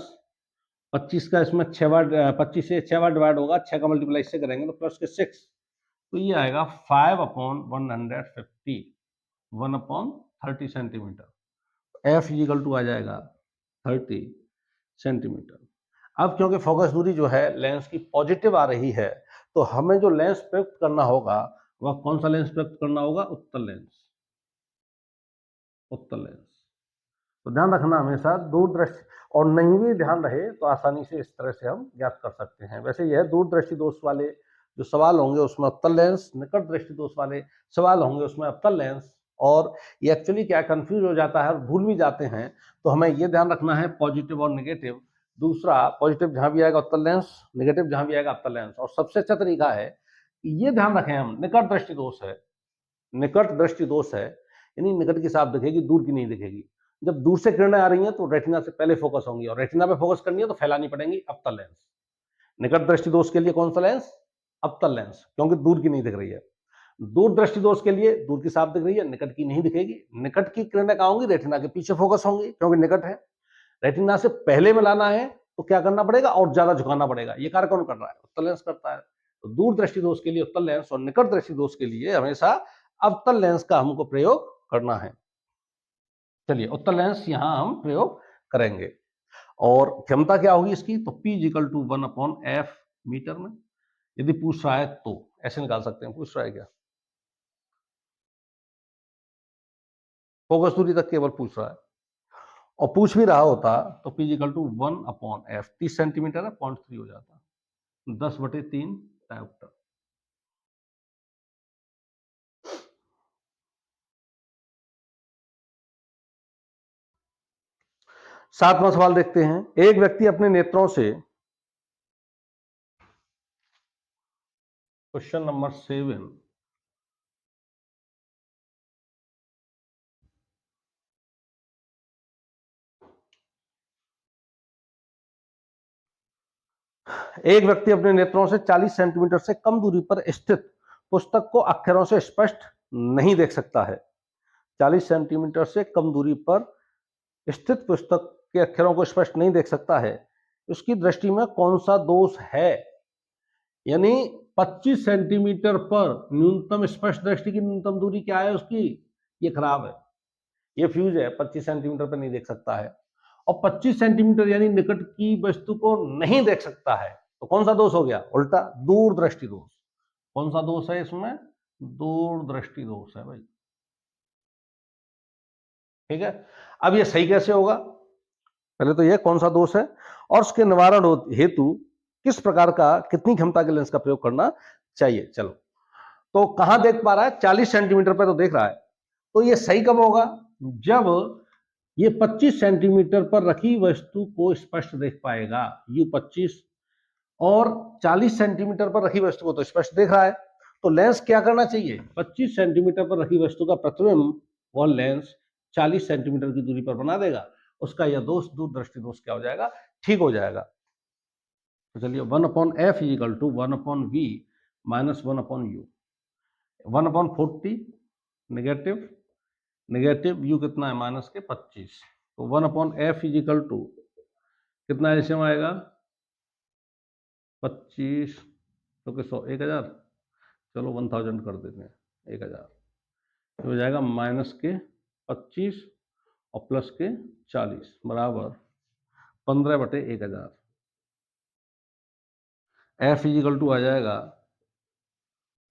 25 का इसमें 6 बार, 25 से 6 बार डिवाइड होगा, 6 का मल्टीप्लाई इससे करेंगे तो प्लस के 6, तो ये आएगा 5/150 1/30 सेंटीमीटर। एफ = आ जाएगा 30 सेंटीमीटर। अब क्योंकि फोकस दूरी जो है लेंस की पॉजिटिव आ रही है, तो हमें जो लेंस प्रयुक्त करना होगा वह कौन सा लेंस प्रयुक्त करना होगा, उत्तल लेंस, उत्तल लेंस। तो ध्यान रखना हमेशा दूरदृष्टि, और नहीं भी ध्यान रहे तो आसानी से इस तरह से हम ज्ञात कर सकते हैं। वैसे यह दूरदृष्टि दोष वाले जो सवाल होंगे उसमें उत्तल लेंस, निकट दृष्टि दोष वाले सवाल होंगे उसमें अवतल लेंस, और ये एक्चुअली क्या कंफ्यूज हो जाता है और भूल भी जाते हैं, तो हमें ये ध्यान रखना है पॉजिटिव और नेगेटिव। दूसरा, पॉजिटिव जहां भी आएगा उत्तल लेंस, नेगेटिव जहां भी आएगा अवतल लेंस। और सबसे अच्छा तरीका है कि ये ध्यान रखें हम, निकट दृष्टि दोष है, निकट दृष्टि दोष है, यानी निकट की साफ दिखेगी, दूर की नहीं दिखेगी। जब दूर से किरणें आ रही हैं तो रेटिना से पहले फोकस होंगी, और रेटिना पे फोकस करनी है तो फैलानी पड़ेंगी अवतल लेंस। निकट दृष्टि दोष के लिए कौन सा लेंस, अवतल लेंस, क्योंकि दूर की नहीं दिख रही है। दूर दृष्टि दोष के लिए दूर की साफ दिख रही है, निकट की नहीं दिखेगी। निकट की किरणें कहाँ होंगी, रेटिना के पीछे फोकस होंगी, क्योंकि निकट है। रेटिना से पहले में लाना है तो क्या करना पड़ेगा, और ज्यादा झुकाना पड़ेगा। ये कार्य कौन कर रहा है, उत्तल लेंस करता है। तो दूर दृष्टि दोष के लिए उत्तल लेंस, और निकट दृष्टि दोष के लिए हमेशा अवतल लेंस का हमको प्रयोग करना है। चलिए, उत्तल लेंस यहां हम प्रयोग करेंगे, और क्षमता क्या होगी इसकी, तो P = 1/f मीटर में। यदि पूछ रहा है तो ऐसे निकाल सकते हैं, पूछ रहा है क्या, फोकस दूरी तक केवल पूछ रहा है, और पूछ भी रहा होता तो P = 1/f, 30 सेंटीमीटर है, 0.3 हो जाता, 10/3 डायोप्टर। 7वां सवाल देखते हैं। एक व्यक्ति अपने नेत्रों से, क्वेश्चन नंबर 7, एक व्यक्ति अपने नेत्रों से 40 सेंटीमीटर से कम दूरी पर स्थित पुस्तक को अक्षरों से स्पष्ट नहीं देख सकता है। 40 सेंटीमीटर से कम दूरी पर स्थित पुस्तक के अक्षरों को स्पष्ट नहीं देख सकता है, उसकी दृष्टि में कौन सा दोष है। यानी 25 सेंटीमीटर पर न्यूनतम स्पष्ट दृष्टि की न्यूनतम दूरी क्या है उसकी, ये खराब है, ये फ्यूज है, 25 सेंटीमीटर पर नहीं देख सकता है। और 25 सेंटीमीटर यानी निकट की वस्तु को नहीं देख सकता है, तो कौन सा दोष हो गया, उल्टा दूरदृष्टि दोष। कौन सा दोष है इसमें, दूरदृष्टि दोष है भाई। ठीक है, अब ये सही कैसे होगा, पहले तो ये कौन सा दोष है और उसके निवारण हेतु किस प्रकार का, कितनी क्षमता के लेंस का प्रयोग करना चाहिए। चलो, तो कहां देख पा रहा है, 40 सेंटीमीटर पर तो देख रहा है, तो ये सही कब होगा, जब ये 25 सेंटीमीटर पर रखी वस्तु को स्पष्ट देख पाएगा, यू 25, और 40 सेंटीमीटर पर रखी वस्तु को तो स्पष्ट देख रहा है, तो लेंस क्या करना चाहिए, 25 सेंटीमीटर पर रखी वस्तु का प्रतिबिंब वह लेंस 40 सेंटीमीटर की दूरी पर बना देगा, उसका यह दोष, दूरदृष्टि दोष क्या हो जाएगा, ठीक हो जाएगा। तो चलिए 1/f is equal to 1/v minus 1/u, 1/40 negative, negative u कितना है माइनस के 25, तो 1/f इज इक्वल टू कितना एलसीएम आएगा, 25 तो कि 100, 1000, चलो 1000 कर देते हैं, 1000 हो जाएगा, माइनस के 25 और प्लस के 40 बराबर 15/1000। एफ इजिकल टू आ जाएगा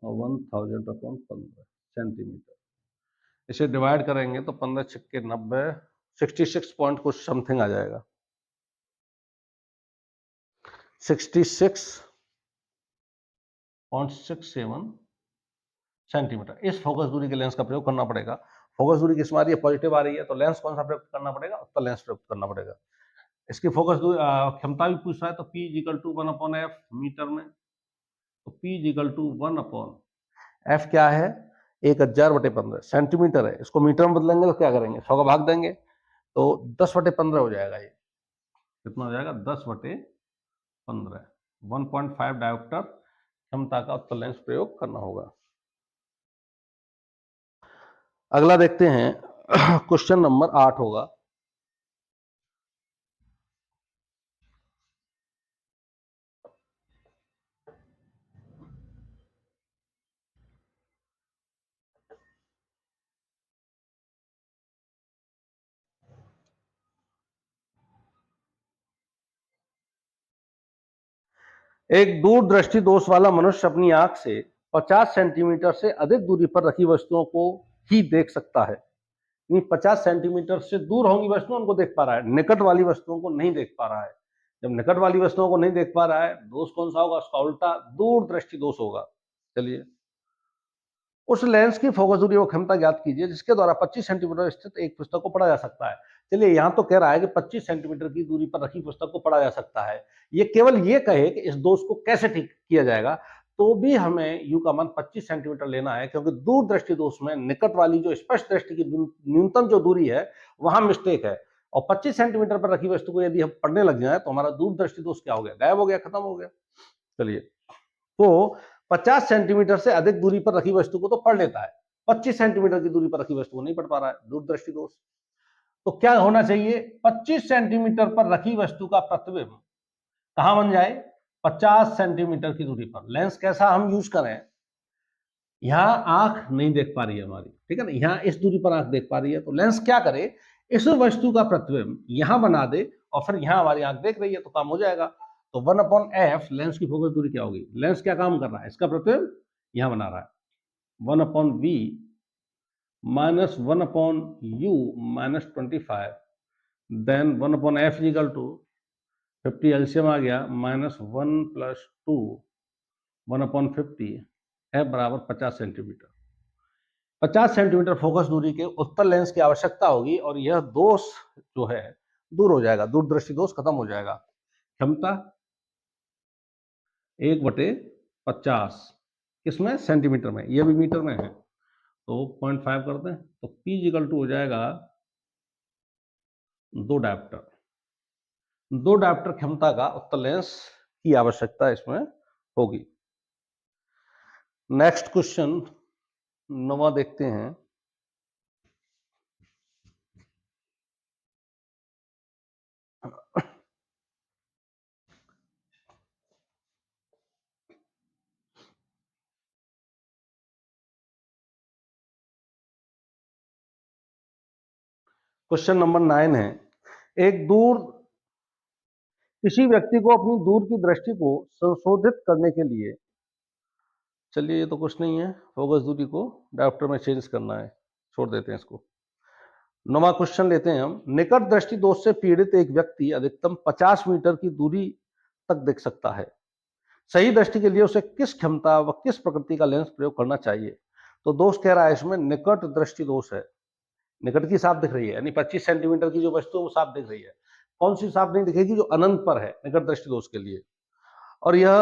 1000/15 सेंटीमीटर। इसे डिवाइड करेंगे तो 15 छक्के 90, 66 पॉइंट कुछ समथिंग आ जाएगा, 66.67 सेंटीमीटर। इस फोकस दूरी के लेंस का प्रयोग करना पड़ेगा। फोकस दूरी किस में आ रही है, पॉजिटिव आ रही है, तो लेंस कौन सा प्रयोग करना पड़ेगा, उत्तल लेंस प्रयोग करना पड़ेगा। इसकी फोकस क्षमता भी पूछ रहा है, तो P is equal to 1/f metre में, तो P इजिकल टू 1/f क्या है, 1000/15 सेंटीमीटर है, इसको मीटर में बदलेंगे तो क्या करेंगे, 100 का भाग देंगे, तो 10/15 हो जाएगा। ये कितना हो जाएगा, 10/15, 1.5 डायोप्टर क्षमता का उत्तल लेंस प्रयोग करना होगा। अगला देखते हैं, क्वेश्चन नंबर 8 होगा। एक दूरदृष्टि दोष वाला मनुष्य अपनी आंख से 50 सेंटीमीटर से अधिक दूरी पर रखी वस्तुओं को ही देख सकता है, 50 सेंटीमीटर से दूर होंगी वस्तुओं उनको देख पा रहा है, निकट वाली वस्तुओं को नहीं देख पा रहा है। जब निकट वाली वस्तुओं को नहीं देख पा रहा है, दोष कौन सा होगा, उसका उल्टा दूरदृष्टि दोष होगा। चलिए, उस लेंस की फोकस दूरी व क्षमता ज्ञात कीजिए जिसके द्वारा 25 सेंटीमीटर स्थित एक पुस्तक को पढ़ा जा सकता है। चलिए, यहां तो कह रहा है कि 25 सेंटीमीटर की दूरी पर रखी पुस्तक को पढ़ा जा सकता है, ये केवल ये कहे कि इस दोष को कैसे ठीक किया जाएगा, तो भी हमें यू का मान 25 सेंटीमीटर लेना है, क्योंकि दूरदृष्टि दोष में निकट वाली जो स्पष्ट दृष्टि की न्यूनतम जो दूरी है वहां मिस्टेक है, और 25 सेंटीमीटर पर रखी वस्तु को यदि हम पढ़ने लग जाए तो हमारा दूरदृष्टि दोष क्या हो गया, गायब हो गया, खत्म हो गया। चलिए, तो 50 सेंटीमीटर से अधिक दूरी पर रखी वस्तु को तो पढ़ लेता है, 25 सेंटीमीटर की दूरी पर रखी वस्तु को नहीं पढ़ पा रहा है, दूरदृष्टि दोष। तो क्या होना चाहिए, 25 सेंटीमीटर पर रखी वस्तु का प्रतिबिंब कहां बन जाए, 50 सेंटीमीटर की दूरी पर। लेंस कैसा हम यूज करें, यहां आंख नहीं देख पा रही है हमारी, ठीक है ना, यहां इस दूरी पर आंख देख पा रही है, तो लेंस क्या करे, इस वस्तु का प्रतिबिंब यहां बना दे और फिर यहां हमारी आंख देख रही है, तो काम हो जाएगा। तो 1/f लेंस की फोकस दूरी क्या होगी, लेंस क्या काम कर रहा है, इसका प्रतिबिंब यहां बना रहा है, 1/v minus 1/u minus 25, then 1/f equal to 50 LCM आ गया, -1 + 2 1/50, f बराबर 50 सेंटीमीटर। 50 सेंटीमीटर फोकस दूरी के उत्तल लेंस की आवश्यकता होगी और यह दोष जो है दूर हो जाएगा, दूरदृष्टि दोष खत्म हो जाएगा। क्षमता 1/50 किसमें, सेंटीमीटर में, यह भी मीटर में है, तो 0.5 कर दें, तो P इक्वल टू हो जाएगा 2 डायोप्टर। 2 डायोप्टर क्षमता का उत्तल लेंस की आवश्यकता इसमें होगी। नेक्स्ट क्वेश्चन 9वां देखते हैं। क्वेश्चन नंबर 9 है, एक दूर किसी व्यक्ति को अपनी दूर की दृष्टि को संशोधित करने के लिए, चलिए ये तो कुछ नहीं है, फोकस दूरी को डायोप्टर में चेंज करना है, छोड़ देते हैं इसको। नवा क्वेश्चन लेते हैं हम, निकट दृष्टि दोष से पीड़ित एक व्यक्ति अधिकतम 50 मीटर की दूरी तक देख सकता है। सही दृष्टि के लिए उसे किस क्षमता व किस प्रकृति का लेंस प्रयोग करना चाहिए? तो दोष कह रहा है इसमें निकट दृष्टि दोष है, निकट की साफ दिख रही है, यानी 25 सेंटीमीटर की जो वस्तु है वो साफ दिख रही है। कौन सी साफ नहीं दिखेगी? जो अनंत पर है, निकट दृष्टि दोष के लिए। और यह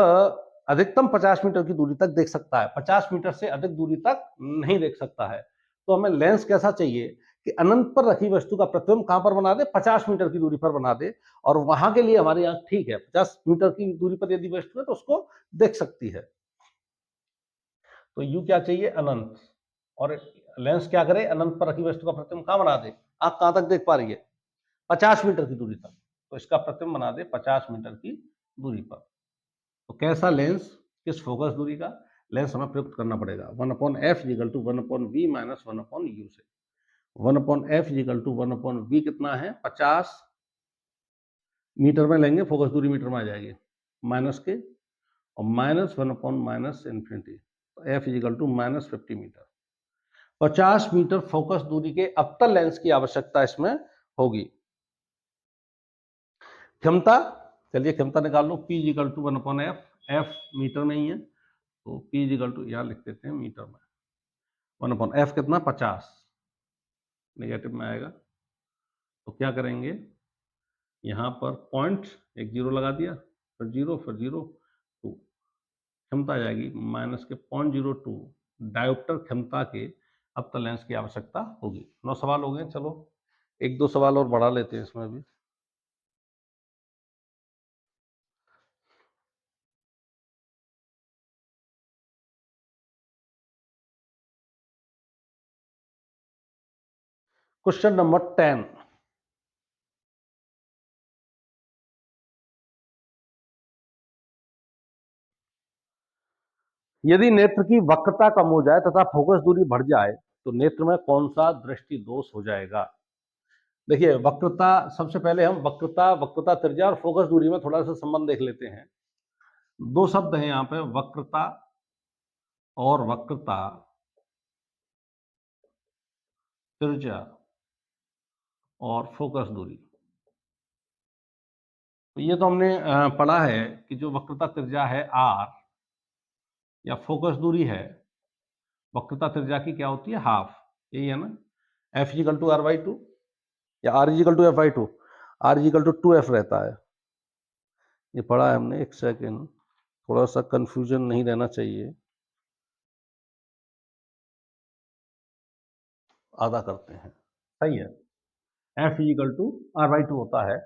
अधिकतम 50 मीटर की दूरी तक देख सकता है, 50 मीटर से अधिक दूरी तक नहीं देख सकता है। तो हमें लेंस कैसा चाहिए कि अनंत पर रखी वस्तु का प्रतिबिंब कहां पर बना दे? 50 मीटर की दूरी पर बना दे, और वहां के लिए हमारी आंख ठीक है, 50 मीटर की दूरी पर यदि वस्तु है तो उसको देख सकती है। तो यू क्या चाहिए? अनंत। और लेंस क्या करे? अनंत पर रखी वस्तु का प्रतिबिंब कहां बना दे? आंख कहां तक देख पा रही है? 50 मीटर की दूरी तक। तो इसका प्रतिबिंब बना दे 50 मीटर की दूरी पर। तो कैसा लेंस, किस फोकस दूरी का लेंस हमें प्रयुक्त करना पड़ेगा? 1/f equal to 1/v minus 1/u से। 1/f इक्वल टू 1/v कितना है? 50 मीटर में लेंगे, फोकस दूरी मीटर में आ जाएगी, माइनस के, और माइनस 1/माइनस infinity, F equal to minus 50 metre. 50 metre focus दूरी के अवतल लेंस की आवश्यकता इसमें होगी। क्षमता, चलिए क्षमता निकाल लो, P equal to 1/f, F metre में ही है तो P इक्वल टू यहाँ लिख देते हैं मीटर में, 1/f कितना? 50, नेगेटिव में आएगा तो क्या करेंगे, यहाँ पर पॉइंट एक जीरो लगा दिया, फिर जीरो, फिर जीरो, टू। क्षमता आ जाएगी माइनस के 0.02 डायोप्टर क्षमता के अवतल लेंस की आवश्यकता होगी। 9 सवाल हो गए, चलो एक दो सवाल और बढ़ा लेते हैं इसमें भी। क्वेश्चन नंबर 10, यदि नेत्र की वक्रता कम हो जाए तथा फोकस दूरी बढ़ जाए तो नेत्र में कौन सा दृष्टि दोष हो जाएगा? देखिए वक्रता, सबसे पहले हम वक्रता, वक्रता त्रिज्या और फोकस दूरी में थोड़ा सा संबंध देख लेते हैं। दो शब्द हैं यहाँ पे, वक्रता और वक्रता त्रिज्या और फोकस दूरी। तो ये तो हमने पढ़ा है कि जो वक्रता त्रिज्या है r, या फोकस दूरी है, वक्रता त्रिज्या की क्या होती है? हाफ, यही है ना, एफ इक्वल टू r/2 या r equal to f/2, r equal to 2f रहता है, ये पढ़ा है हमने। एक सेकेंड, थोड़ा सा कंफ्यूजन नहीं रहना चाहिए, आधा करते हैं, सही है, एफ इक्वल टू r/2 होता है।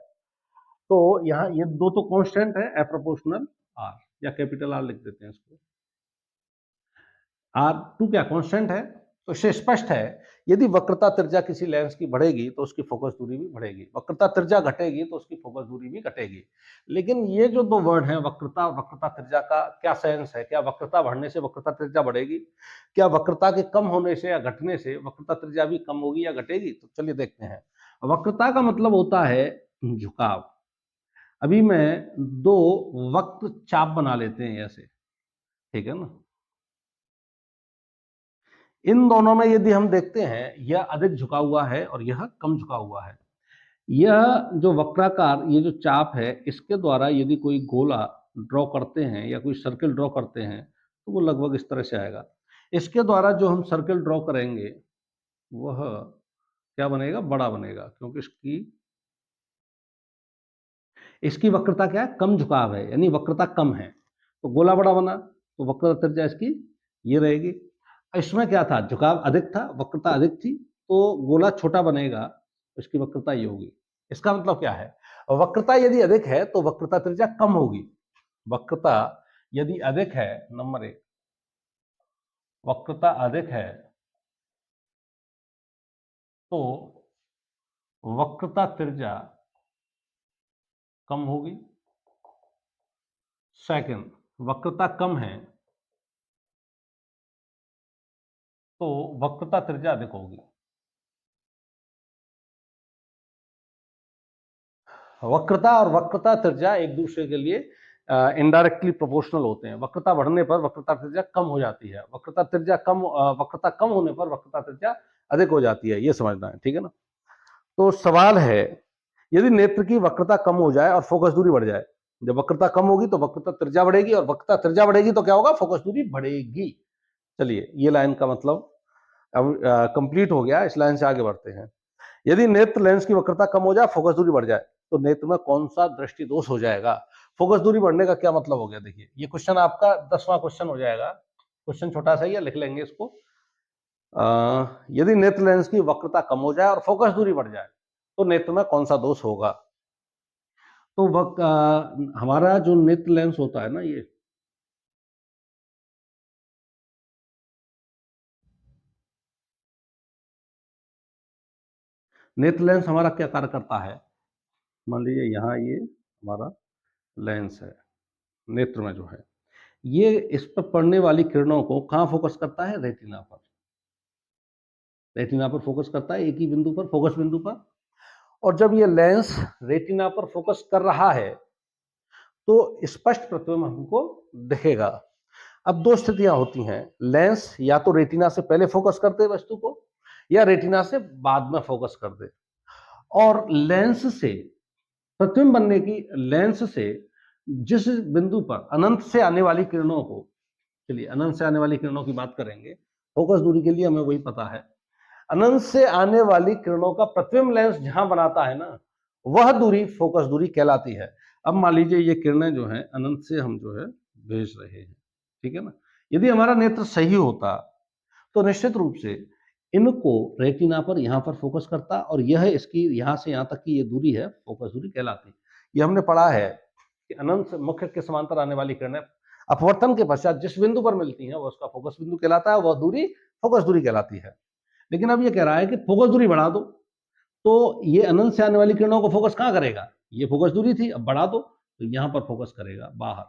तो यहाँ ये दो तो कांस्टेंट है, एफ प्रोपोर्शनल आर, या कैपिटल आर लिख देते हैं इसको। R2 क्या कांस्टेंट है? तो इससे स्पष्ट है, यदि वक्रता त्रिज्या किसी लेंस की बढ़ेगी तो उसकी फोकस दूरी भी बढ़ेगी, वक्रता त्रिज्या घटेगी तो उसकी फोकस दूरी भी घटेगी। लेकिन ये जो दो वर्ड हैं, वक्रता और वक्रता त्रिज्या, का क्या सेंस है? क्या वक्रता बढ़ने से वक्रता त्रिज्या बढ़ेगी? क्या वक्रता के कम होने से या घटने से वक्रता त्रिज्या भी कम होगी या घटेगी? तो चलिए देखते हैं। वक्रता का मतलब होता है झुकाव। अभी मैं दो वक्र चाप बना लेते हैं ऐसे, ठीक है ना, इन दोनों में यदि हम देखते हैं, यह अधिक झुका हुआ है और यह कम झुका हुआ है। यह जो वक्राकार, ये जो चाप है, इसके द्वारा यदि कोई गोला ड्रॉ करते हैं या कोई सर्किल ड्रॉ करते हैं तो वो लगभग इस तरह से आएगा। इसके द्वारा जो हम सर्किल ड्रॉ करेंगे वह क्या बनेगा? बड़ा बनेगा, क्योंकि इसकी इसकी वक्रता क्या है? कम झुकाव है, यानी वक्रता कम है, तो गोला बड़ा बना, तो वक्रता त्रिज्या इसकी ये रहेगी। इसमें क्या था? झुकाव अधिक था, वक्रता अधिक थी, तो गोला छोटा बनेगा, इसकी वक्रता ये होगी। इसका मतलब क्या है? वक्रता यदि अधिक है तो वक्रता त्रिज्या कम होगी। वक्रता यदि अधिक है, नंबर एक, वक्रता अधिक है तो वक्रता त्रिज्या कम होगी। सेकंड, वक्रता कम है तो वक्रता त्रिज्या अधिक होगी। वक्रता और वक्रता त्रिज्या एक दूसरे के लिए इनडायरेक्टली प्रोपोर्शनल होते हैं। वक्रता बढ़ने पर वक्रता त्रिज्या कम हो जाती है, वक्रता कम होने पर वक्रता त्रिज्या अधिक हो जाती है, ये समझना है, ठीक है ना। तो सवाल है, यदि नेत्र की वक्रता कम हो जाए और फोकस दूरी बढ़ जाए, जब वक्रता कम होगी तो वक्रता त्रिज्या बढ़ेगी, और वक्रता त्रिज्या बढ़ेगी तो क्या होगा, फोकस दूरी बढ़ेगी। चलिए, ये लाइन का मतलब अब कंप्लीट हो गया। इस लाइन से आगे बढ़ते हैं। यदि नेत्र लेंस की वक्रता कम हो जाए, फोकस दूरी बढ़ जाए, तो नेत्र में कौन सा दृष्टि दोष हो जाएगा। फोकस दूरी बढ़ने का क्या मतलब हो गया, देखिए ये क्वेश्चन आपका 10वां क्वेश्चन हो जाएगा। क्वेश्चन छोटा सा ही है, लिख लेंगे इसको। यदि नेत्र लेंस की वक्रता कम हो जाए और फोकस दूरी बढ़ जाए, तो नेत्र में कौन सा दोष होगा। तो हमारा जो नेत्र लेंस होता है ना, ये नेत्र लेंस हमारा क्या कार्य करता है। मान लीजिए यहाँ ये हमारा लेंस है, नेत्र में जो है, ये इस पर पड़ने वाली किरणों को कहाँ फोकस करता है, रेटिना पर। रेटिना पर फोकस करता है, एक ही बिंदु पर, फोकस बिंदु पर। और जब ये लेंस रेटिना पर फोकस कर रहा है तो स्पष्ट प्रतिबिंब हमको दिखेगा। अब दो स्थितियां होती हैं, लेंस या तो रेटिना से पहले फोकस कर दे वस्तु को, या रेटिना से बाद में फोकस कर दे। और लेंस से प्रतिबिंब बनने की, लेंस से जिस बिंदु पर अनंत से आने वाली किरणों को, चलिए अनंत से आने वाली किरणों की बात करेंगे, फोकस दूरी के लिए हमें वही पता है। अनंत से आने वाली किरणों का प्रतिबिंब लेंस जहां बनाता है ना, वह दूरी फोकस दूरी कहलाती है। अब मान लीजिए ये किरणें जो है अनंत से हम जो है भेज रहे हैं, ठीक है ना। यदि हमारा नेत्र सही होता तो निश्चित रूप से इनको रेटिना पर यहां पर फोकस करता, और यह इसकी यहां से यहां तक की ये दूरी है, फोकस दूरी कहलाती। ये हमने पढ़ा है कि अनंत से मुख्य के समांतर आने वाली किरणें अपवर्तन के पश्चात जिस बिंदु पर मिलती हैं, वह उसका फोकस बिंदु कहलाता है, वह दूरी फोकस दूरी कहलाती है। लेकिन अब ये कह रहा है कि फोकस दूरी बढ़ा दो, तो ये अनंत से आने वाली किरणों को फोकस कहां करेगा, ये फोकस दूरी थी, अब बढ़ा दो तो यहां पर फोकस करेगा बाहर।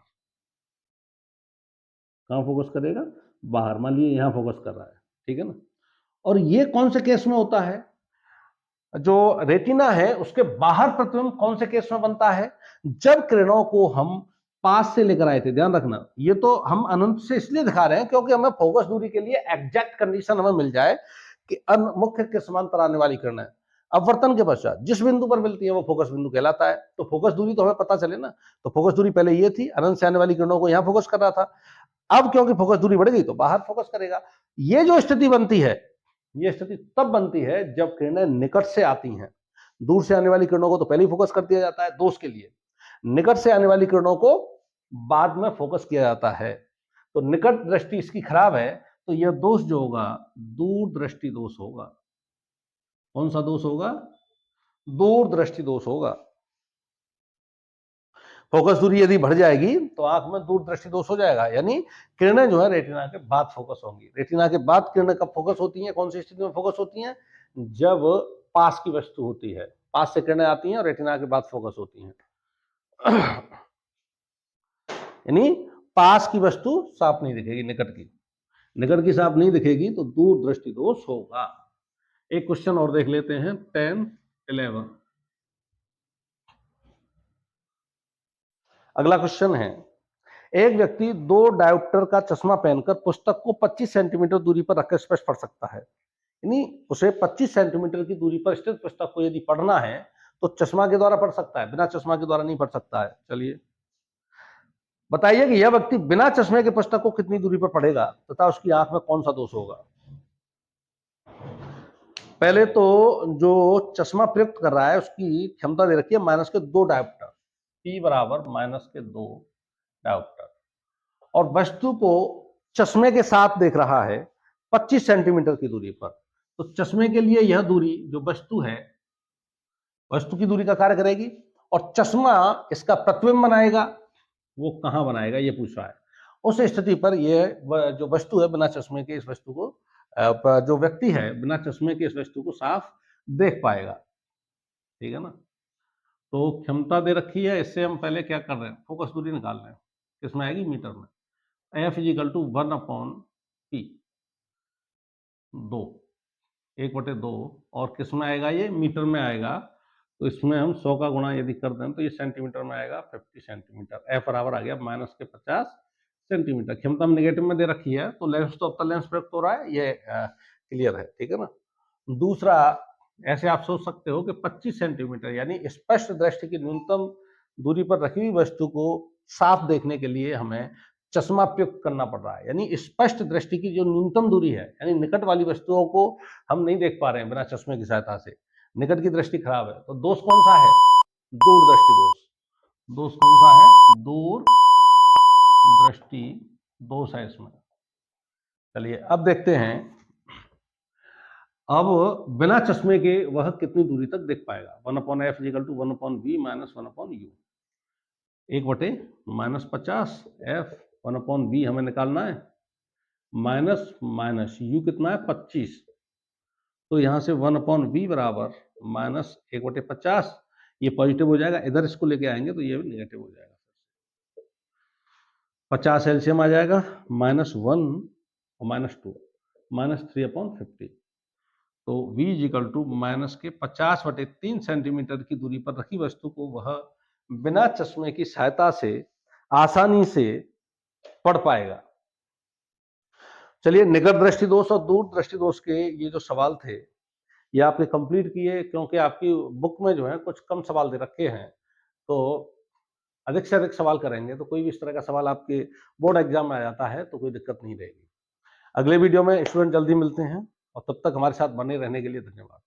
कहां फोकस करेगा, बाहर। मान लीजिए यहां फोकस कर रहा है, ठीक है ना। और ये कौन से केस में होता है, जो रेटिना है उसके बाहर प्रतिबिंब कौन से केस में बनता है, जब किरणों को हम पास से लेकर आए थे। ध्यान रखना, ये तो हम अनंत से इसलिए दिखा रहे हैं क्योंकि हमें फोकस दूरी के लिए एग्जैक्ट कंडीशन हमें मिल जाए कि मुख्य के समांतर आने वाली किरणें अपवर्तन के पश्चात जिस बिंदु पर मिलती है वो फोकस बिंदु कहलाता है। तो फोकस दूरी तो हमें पता चले ना, तो फोकस दूरी पहले ये थी, अनंत से आने वाली किरणों को यहां फोकस कर रहा था। अब क्योंकि फोकस दूरी बढ़ गई तो बाहर फोकस करेगा। ये जो स्थिति बनती है, ये स्थिति तब बनती है जब किरणें निकट से आती हैं। दूर से आने वाली किरणों को तो पहले ही फोकस कर दिया जाता है दोष के लिए, निकट से आने वाली किरणों को बाद में फोकस किया जाता है। तो निकट दृष्टि इसकी खराब है, तो यह दोष जो होगा दूर दृष्टि दोष होगा। कौन सा दोष होगा, दूर दृष्टि दोष होगा। फोकस दूरी यदि बढ़ जाएगी तो आंख में दूर दृष्टि दोष हो जाएगा, यानी किरणें जो है रेटिना के बाद फोकस होंगी। रेटिना के बाद किरणें कब फोकस होती हैं, कौन सी स्थिति में फोकस होती हैं, जब पास की वस्तु होती है, पास से किरणें आती हैं और रेटिना के बाद फोकस होती हैं। यानी पास की वस्तु साफ नहीं दिखेगी, निकट की साफ नहीं दिखेगी तो दूर दृष्टि दोष होगा। एक क्वेश्चन और देख लेते हैं, 10, 11। अगला क्वेश्चन है, एक व्यक्ति 2 डायोप्टर का चश्मा पहनकर पुस्तक को 25 सेंटीमीटर दूरी पर रखकर स्पष्ट पढ़ सकता है। यानी उसे 25 सेंटीमीटर की दूरी पर स्थित पुस्तक को यदि पढ़ना है तो चश्मा के द्वारा पढ़ सकता है, बिना चश्मा के द्वारा नहीं पढ़ सकता है। चलिए बताइए कि यह व्यक्ति बिना चश्मे के पुस्तक को कितनी दूरी पर पढ़ेगा तथा उसकी आंख में कौन सा दोष होगा। पहले तो जो चश्मा प्रयुक्त कर रहा है उसकी क्षमता दे रखी है -2 डायोप्टर, P बराबर -2 डायोप्टर, और वस्तु को चश्मे के साथ देख रहा है 25 सेंटीमीटर की दूरी पर। तो चश्मे के लिए यह दूरी जो वस्तु है, वस्तु की दूरी का कार्य करेगी, और चश्मा इसका प्रतिबिंब बनाएगा। वो कहां बनाएगा ये पूछ रहा है। उस स्थिति पर यह जो वस्तु है बिना चश्मे के, इस वस्तु को जो व्यक्ति है बिना चश्मे के इस वस्तु को साफ देख पाएगा, ठीक है ना। तो क्षमता दे रखी है, इससे हम पहले क्या कर रहे हैं, फोकस दूरी निकाल रहे हैं। किसमें आएगी, मीटर में। F = 1/P, 2, 1/2, और किस में आएगा, ये मीटर में आएगा। तो इसमें हम 100 का गुणा यदि कर दें तो ये सेंटीमीटर में आएगा 50 सेंटीमीटर। एफ बराबर आ गया माइनस के 50 सेंटीमीटर। क्षमता हम नेगेटिव में दे रखी है तो लेंस तो अवतल लेंस प्रयुक्त हो रहा है, ये क्लियर है, ठीक है ना। दूसरा, ऐसे आप सोच सकते हो कि 25 सेंटीमीटर यानी स्पष्ट दृष्टि की न्यूनतम दूरी पर रखी हुई वस्तु को साफ देखने के लिए हमें चश्मा प्रयुक्त करना पड़ रहा है। यानी स्पष्ट दृष्टि की जो न्यूनतम दूरी है, यानी निकट वाली वस्तुओं को हम नहीं देख पा रहे हैं बिना चश्मे की सहायता से, निकट की दृष्टि खराब है, तो दोष कौन सा है? दूरदृष्टि दोष। दोष कौन सा है? दूर दृष्टि दोष है इसमें। चलिए अब देखते हैं, अब बिना चश्मे के वह कितनी दूरी तक देख पाएगा। 1/f = 1/v - 1/u। 1/-50 f 1/v हमें निकालना है, माइनस माइनस u कितना है? 25। तो यहाँ से 1/v बराबर माइनस 1/50, ये पॉजिटिव हो जाएगा, इधर इसको लेके आएंगे तो ये भी नेगेटिव हो जाएगा। 50 एलसीएम आ जाएगा, -1 और -2, -3/50। तो v = माइनस के 50/3 सेंटीमीटर की दूरी पर रखी वस्तु को वह बिना चश्मे की सहायता से आसानी से पढ़ पाएगा। चलिए, निकट दृष्टि दोष और दूर दृष्टि दोष के ये जो सवाल थे ये आपने कंप्लीट किए, क्योंकि आपकी बुक में जो है कुछ कम सवाल दे रखे हैं, तो अधिक से अधिक सवाल करेंगे तो कोई भी इस तरह का सवाल आपके बोर्ड एग्जाम में आ जाता है तो कोई दिक्कत नहीं रहेगी। अगले वीडियो में स्टूडेंट जल्दी मिलते हैं, और तब तक हमारे साथ बने रहने के लिए धन्यवाद।